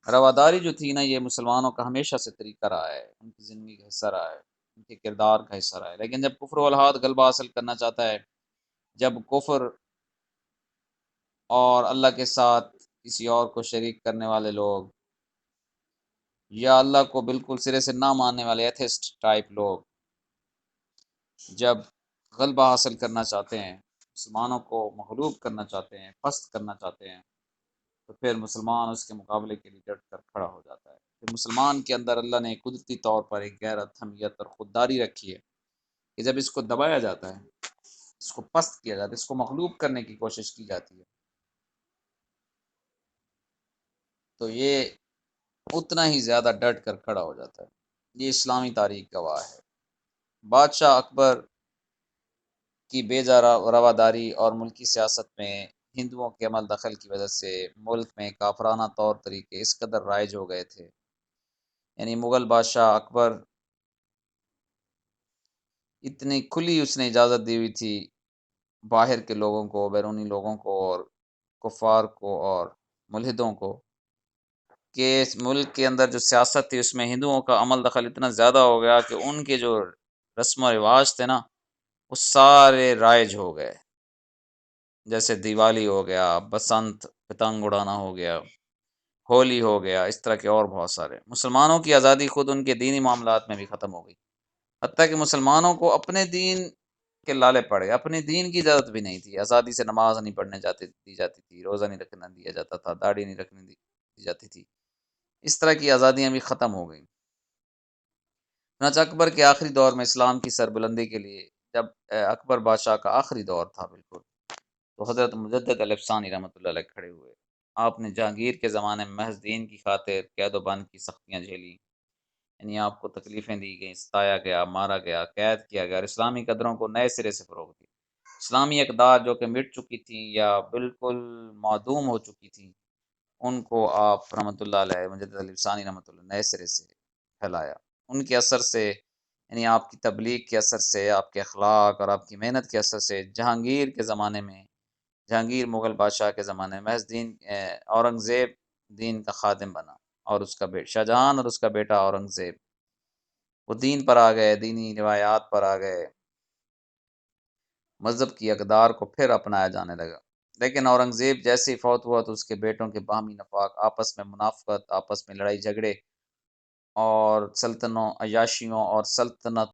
رواداری جو تھی نا، یہ مسلمانوں کا ہمیشہ سے طریقہ رہا ہے، ان کی زندگی کا حصہ رہا ہے، ان کے کردار کا حصہ رہا ہے۔ لیکن جب کفر والحاد غلبہ حاصل کرنا چاہتا ہے، جب کفر اور اللہ کے ساتھ کسی اور کو شریک کرنے والے لوگ، یا اللہ کو بالکل سرے سے نہ ماننے والے ایتھسٹ ٹائپ لوگ جب غلبہ حاصل کرنا چاہتے ہیں، مسلمانوں کو مغلوب کرنا چاہتے ہیں، پست کرنا چاہتے ہیں، تو پھر مسلمان اس کے مقابلے کے لیے ڈٹ کر کھڑا ہو جاتا ہے۔ پھر مسلمان کے اندر اللہ نے قدرتی طور پر ایک غیرت، حمیت اور خودداری رکھی ہے کہ جب اس کو دبایا جاتا ہے، اس کو پست کیا جاتا ہے، اس کو مغلوب کرنے کی کوشش کی جاتی ہے، تو یہ اتنا ہی زیادہ ڈٹ کر کھڑا ہو جاتا ہے۔ یہ اسلامی تاریخ گواہ ہے۔ بادشاہ اکبر کی بے جا رواداری اور ملکی سیاست میں ہندوؤں کے عمل دخل کی وجہ سے ملک میں کافرانہ طور طریقے اس قدر رائج ہو گئے تھے، یعنی مغل بادشاہ اکبر اتنی کھلی اس نے اجازت دی ہوئی تھی باہر کے لوگوں کو، بیرونی لوگوں کو اور کفار کو اور ملحدوں کو، کہ اس ملک کے اندر جو سیاست تھی اس میں ہندوؤں کا عمل دخل اتنا زیادہ ہو گیا کہ ان کے جو رسم و رواج تھے نا، وہ سارے رائج ہو گئے، جیسے دیوالی ہو گیا، بسنت پتنگ اڑانا ہو گیا، ہولی ہو گیا، اس طرح کے اور بہت سارے۔ مسلمانوں کی آزادی خود ان کے دینی معاملات میں بھی ختم ہو گئی، حتیٰ کہ مسلمانوں کو اپنے دین کے لالے پڑے، اپنے دین کی اجازت بھی نہیں تھی، آزادی سے نماز نہیں پڑھنے دی جاتی تھی، روزہ نہیں رکھنے دیا جاتا تھا، داڑھی نہیں رکھنے دی جاتی تھی، اس طرح کی آزادیاں بھی ختم ہو گئیں۔ چنانچہ اکبر کے آخری دور میں اسلام کی سربلندی کے لیے، جب اکبر بادشاہ کا آخری دور تھا بالکل، تو حضرت مجدد الف ثانی رحمۃ اللہ علیہ کھڑے ہوئے۔ آپ نے جہانگیر کے زمانے میں محض دین کی خاطر قید و بند کی سختیاں جھیلی، یعنی آپ کو تکلیفیں دی گئیں، ستایا گیا، مارا گیا، قید کیا گیا، اور اسلامی قدروں کو نئے سرے سے فروغ دیا۔ اسلامی اقدار جو کہ مٹ چکی تھیں یا بالکل معدوم ہو چکی تھیں، ان کو آپ رحمۃ اللہ علیہ، مجدد الف ثانی رحمۃ اللہ، نئے سرے سے پھیلایا۔ ان کے اثر سے، یعنی آپ کی تبلیغ کے اثر سے، آپ کے اخلاق اور آپ کی محنت کے اثر سے، جہانگیر کے زمانے میں، جہانگیر مغل بادشاہ کے زمانے میں محض اورنگزیب دین کا خادم بنا، اور اس کا شاہ جہان اور اس کا بیٹا اورنگزیب وہ دین پر آ گئے، دینی روایات پر آ گئے، مذہب کی اقدار کو پھر اپنایا جانے لگا۔ لیکن اورنگزیب جیسے ہی فوت ہوا تو اس کے بیٹوں کے باہمی نفاق، آپس میں منافقت، آپس میں لڑائی جھگڑے اور سلطنوں، عیاشیوں اور سلطنت